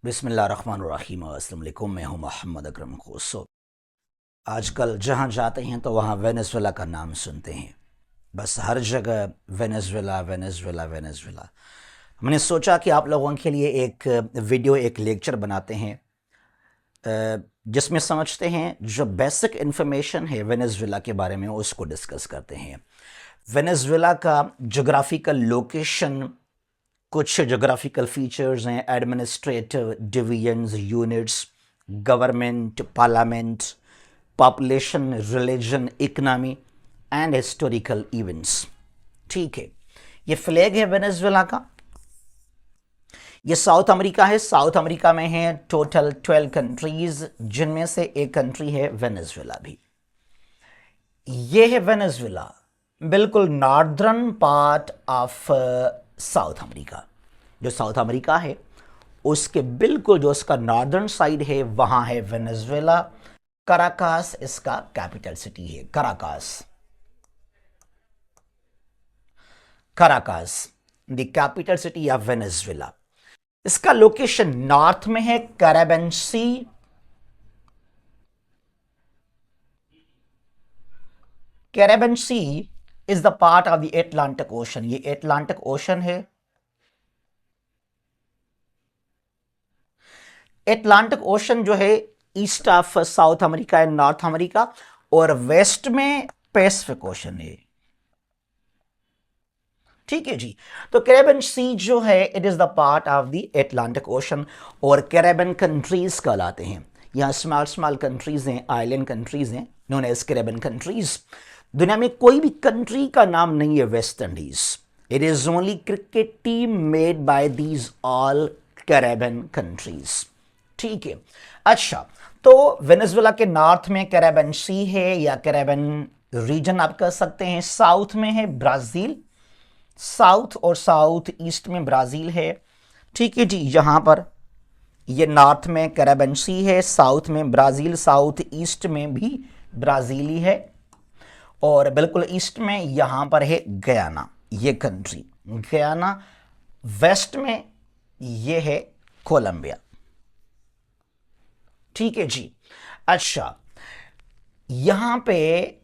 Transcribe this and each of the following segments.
बिस्मिल्लाहिर्रहमानिर्रहीम। अस्सलाम वालेकुम। मैं हूं मोहम्मद अकरम खोसो। आजकल जहां जाते हैं तो वहां वेनेजुएला का नाम सुनते हैं। बस हर जगह वेनेजुएला वेनेजुएला वेनेजुएला। मैंने सोचा कि आप लोगों के लिए एक वीडियो, एक लेक्चर बनाते हैं जिसमें समझते हैं जो बेसिक इन्फॉर्मेशन है वेनेजुएला के बारे में, उसको डिस्कस करते हैं। वेनेजुएला का जोग्राफिकल लोकेशन, कुछ जोग्राफिकल फीचर्स हैं, administrative divisions, units, government, parliament, population, religion, economy and historical events. ठीक है, ये फ्लैग है वेनेजुएला का। ये साउथ अमेरिका है। साउथ अमेरिका में है टोटल 12 कंट्रीज, जिनमें से एक कंट्री है वेनेजुएला भी। ये है वेनेजुएला, बिल्कुल northern part of South America. जो साउथ अमेरिका है उसके बिल्कुल जो उसका नॉर्दर्न साइड है वहां है वेनेजुएला। कराकास इसका कैपिटल सिटी है। Caracas, Caracas the capital city of Venezuela. इसका लोकेशन नॉर्थ में है, Caribbean sea. Caribbean sea is the part of the Atlantic ocean. ये एटलांटिक ओशन है। एटलांटिक ओशन जो है east of South America and North America, और west में Pacific ocean है। ठीक है जी। तो कैरेबियन सी जो है it is the part of the Atlantic ocean, और कैरेबियन कंट्रीज कहलाते हैं। यहां स्मॉल स्मॉल कंट्रीज हैं, आइलैंड कंट्रीज हैं, नोन एज कैरेबियन कंट्रीज। दुनिया में कोई भी कंट्री का नाम नहीं है West Indies. It is only cricket team made by these all Caribbean countries. ठीक है। अच्छा, तो वेनेजुएला के नॉर्थ में कैरेबियन सी है, या कैरेबियन रीजन आप कह सकते हैं। साउथ में है ब्राजील, साउथ और साउथ ईस्ट में ब्राजील है। ठीक है जी। यहां पर ये नॉर्थ में कैरेबियन सी है, साउथ में ब्राजील, साउथ ईस्ट में भी ब्राजीली है, और बिल्कुल ईस्ट में यहां पर है गयाना, ये कंट्री गयाना। वेस्ट में ये है कोलंबिया। ठीक है जी। अच्छा, यहां पे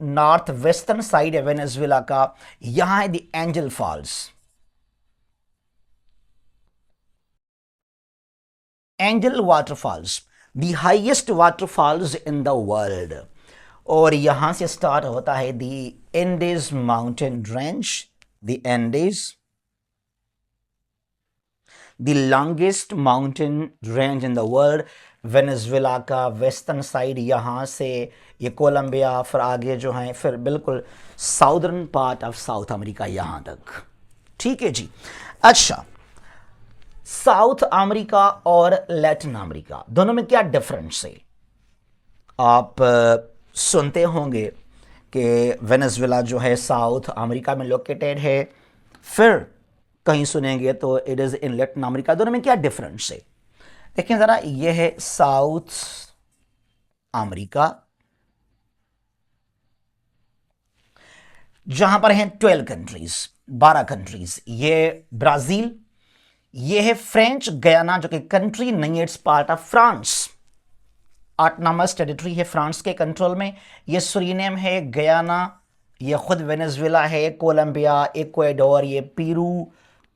नॉर्थ वेस्टर्न साइड है वेनेजुएला का, यहां है the Angel Falls. Angel waterfalls, the highest waterfalls in the world, और यहां से स्टार्ट होता है the Andes mountain range. The Andes, the longest mountain range in the world. Venezuela का वेस्टर्न साइड यहां से ये कोलंबिया, फिर आगे जो है, फिर बिल्कुल southern part of South America यहां तक। ठीक है जी। अच्छा, साउथ अमेरिका और लैटिन अमेरिका दोनों में क्या डिफरेंस है? आप सुनते होंगे कि वेनेजुएला जो है साउथ अमेरिका में लोकेटेड है, फिर कहीं सुनेंगे तो it is in Latin America. दोनों में क्या डिफरेंस है देखें जरा। यह है साउथ अमेरिका, जहां पर हैं 12 कंट्रीज, 12 कंट्रीज। ये ब्राजील, ये है फ्रेंच गयाना, जो कि कंट्री नहीं है, it's part of France. Autonomous territory है फ्रांस के कंट्रोल में। ये सुरीनेम है, गयाना, ये खुद वेनेजुएला है, कोलंबिया, इक्वाडोर, ये पेरू,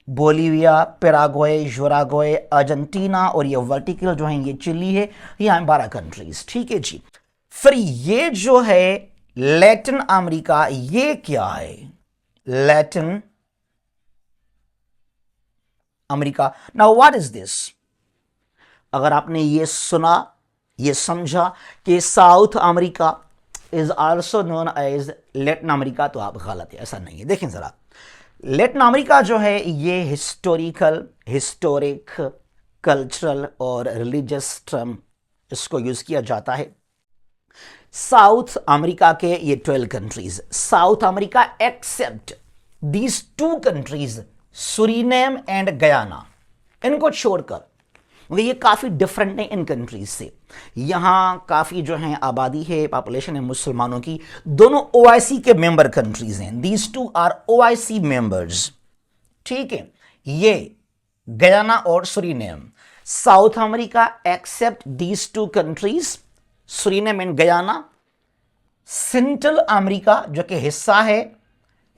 बोलीविया, पैराग्वे, यूराग्वे, अर्जेंटीना, और ये वर्टिकल जो है ये चिली है। यहाँ 12 कंट्रीज। ठीक है जी। फिर ये जो है लैटिन अमेरिका, ये क्या है? Latin America. Now what is this? अगर आपने ये सुना, ये समझा कि South America is also known as Latin America, तो आप गलत है, ऐसा नहीं है। देखें जरा, लैटिन अमेरिका जो है ये हिस्टोरिकल, हिस्टोरिक, कल्चरल और रिलीजियस टर्म इसको यूज किया जाता है। साउथ अमेरिका के ये 12 countries, South America except these 2 countries Suriname and Guyana, इनको छोड़कर, क्योंकि ये काफी डिफरेंट है इन कंट्रीज से। यहां काफी जो है आबादी है, पॉपुलेशन है मुसलमानों की। दोनों ओआईसी के मेंबर कंट्रीज हैं। These 2 are OIC members. ठीक है, ये गयाना और Suriname. South America except these two countries, Suriname and Guyana. Central America जो कि हिस्सा है,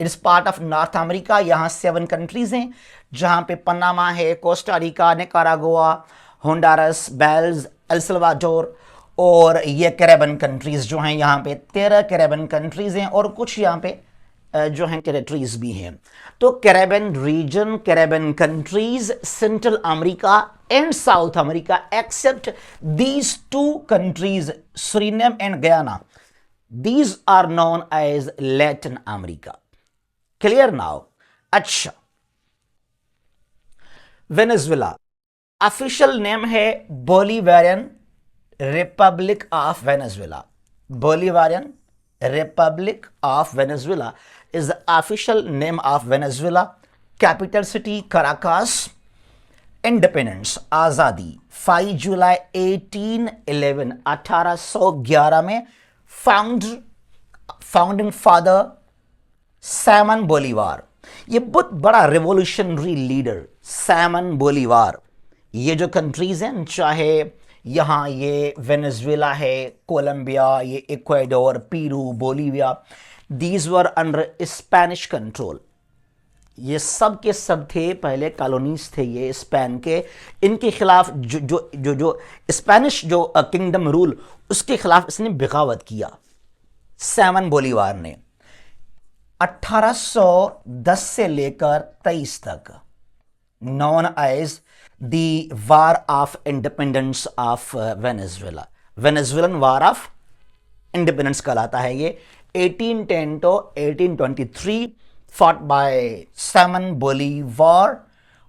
it is part of North America, यहां 7 कंट्रीज हैं जहां पे पनामा है, Costa Rica, Nicaragua, Honduras, Belize, El Salvador, और ये कैरेबियन कंट्रीज जो हैं, यहाँ पे 13 कैरेबियन कंट्रीज हैं और कुछ यहाँ पे जो हैं टेरिटरीज भी हैं। तो Caribbean region, Caribbean countries, Central America and South America except these 2 countries, Suriname and Guyana, these are known as Latin America. Clear now? अच्छा, वेनेजुएला ऑफिशियल नेम है Bolivarian Republic of Venezuela. Bolivarian Republic of Venezuela is the official name of Venezuela. Capital city Caracas. Independence आज़ादी 5 जुलाई 1811 1811 में founding father Simon बोलीवार। ये बहुत बड़ा revolutionary leader Simon बोलीवार। ये जो countries हैं, चाहे यहाँ ये वेनेजुएला है, कोलंबिया, ये Ecuador, Peru, Bolivia, these were under Spanish control. ये सब के सब थे, पहले कॉलोनीज थे ये स्पेन के। इनके खिलाफ जो जो जो जो स्पेनिश जो किंगडम रूल, उसके खिलाफ इसने बगावत किया सैमन बोलीवार ने। 1810 से लेकर 23 तक, known as the war of independence of Venezuela, Venezuelan war of independence कहलाता है ये। 1810 to 1823 fought by Simon Bolivar,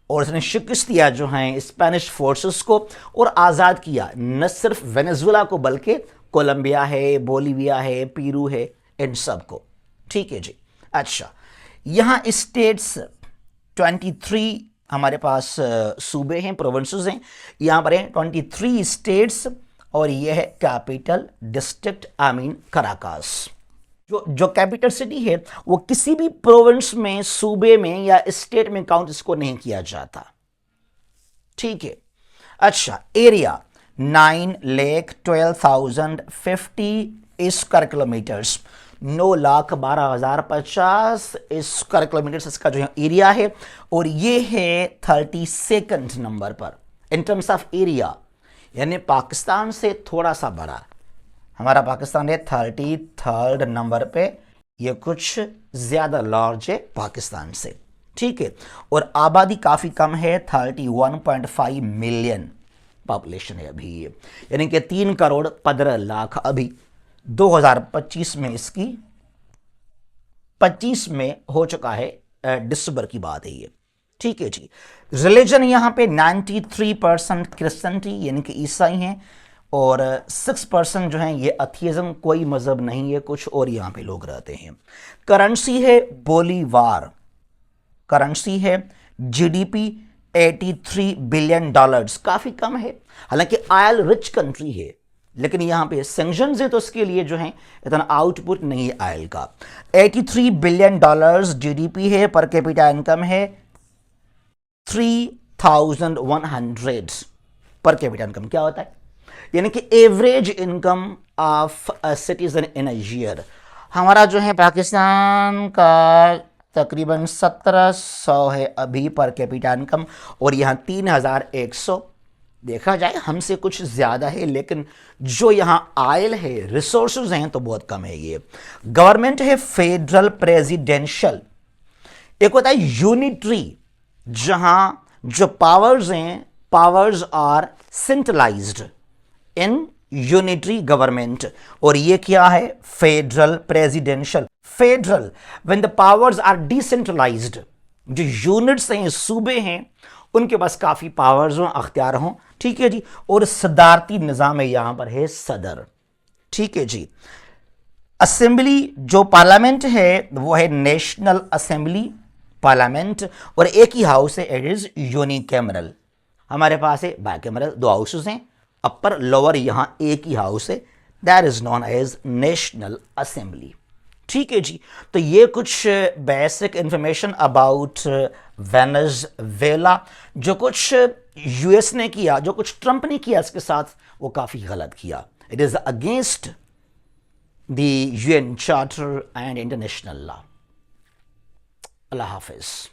और इसने शिकस्त दिया जो हैं स्पेनिश फोर्सेस को और आज़ाद किया न सिर्फ वेनेजुएला को बल्कि कोलंबिया है, बोलीविया है, पेरू है, इन सब को। ठीक है जी। अच्छा, यहाँ स्टेट्स 23 हमारे पास सूबे हैं, प्रोविंसेस हैं, यहाँ पर हैं 23 स्टेट्स, और ये है कैपिटल डिस्ट्रिक्ट कराकास। जो कैपिटल सिटी है वो किसी भी प्रोविंस में, सूबे में या स्टेट में काउंट इसको नहीं किया जाता। ठीक है। अच्छा, area 9,12,050 square kilometres, 9,12,050 square kilometre इसका जो है एरिया है, और ये है 32nd नंबर पर इन टर्म्स ऑफ एरिया, यानी पाकिस्तान से थोड़ा सा बड़ा। हमारा पाकिस्तान है 33rd नंबर पे, ये कुछ ज्यादा लार्ज है पाकिस्तान से। ठीक है। और आबादी काफी कम है, 31.5 मिलियन पॉपुलेशन है अभी ये, यानी कि 3 करोड़ 15 लाख अभी 2025 में, इसकी 25 में हो चुका है, दिसंबर की बात है ये। ठीक है जी। रिलीजन यहाँ पे 93% क्रिश्चियनिटी यानी कि ईसाई हैं, और 6% जो हैं ये अथियज्म, कोई मजहब नहीं है, कुछ और यहाँ पे लोग रहते हैं। करेंसी है बोलीवार, करेंसी है। जीडीपी $83 बिलियन, काफी कम है, हालांकि ऑयल रिच कंट्री है, लेकिन यहाँ पे सैंक्शंस है तो उसके लिए जो है इतना आउटपुट नहीं है ऑयल का। $83 बिलियन जीडीपी है। पर कैपिटा इनकम है 3,100 पर कैपिटा इनकम। क्या होता है? यानी कि average income of a citizen in a year. हमारा जो है पाकिस्तान का तकरीबन 1700 है अभी पर कैपिटा इनकम, और यहाँ 3100। देखा जाए हमसे कुछ ज़्यादा है, लेकिन जो यहाँ आयल है, रिसोर्सेज हैं, तो बहुत कम है ये। गवर्नमेंट है फेडरल प्रेसिडेंशियल। एक होता है यूनिटरी, जहाँ जो पावर्स हैं, powers are centralised in unitary government, और ये क्या है? Federal presidential. Federal when the powers are decentralised, जो यूनिट्स हैं, सूबे हैं, उनके पास काफी पावर्स हों, अख्तियार हों। ठीक है जी। और सदारती निजाम है, यहां पर है सदर। ठीक है जी। असेंबली जो पार्लियामेंट है वो है नेशनल असेंबली पार्लियामेंट, और एक ही हाउस है, इट इज यूनिकैमरल। हमारे पास है बाइकैमरल, 2 हाउसेस हैं, अपर लोअर, यहां एक ही हाउस है, that is known as national assembly. ठीक है जी। तो ये कुछ बेसिक इंफॉर्मेशन अबाउट वेनेजुएला, जो कुछ यूएस ने किया, जो कुछ ट्रंप ने किया इसके साथ, वो काफ़ी गलत किया. It is against the UN charter and international law. अल्लाह हाफिज़.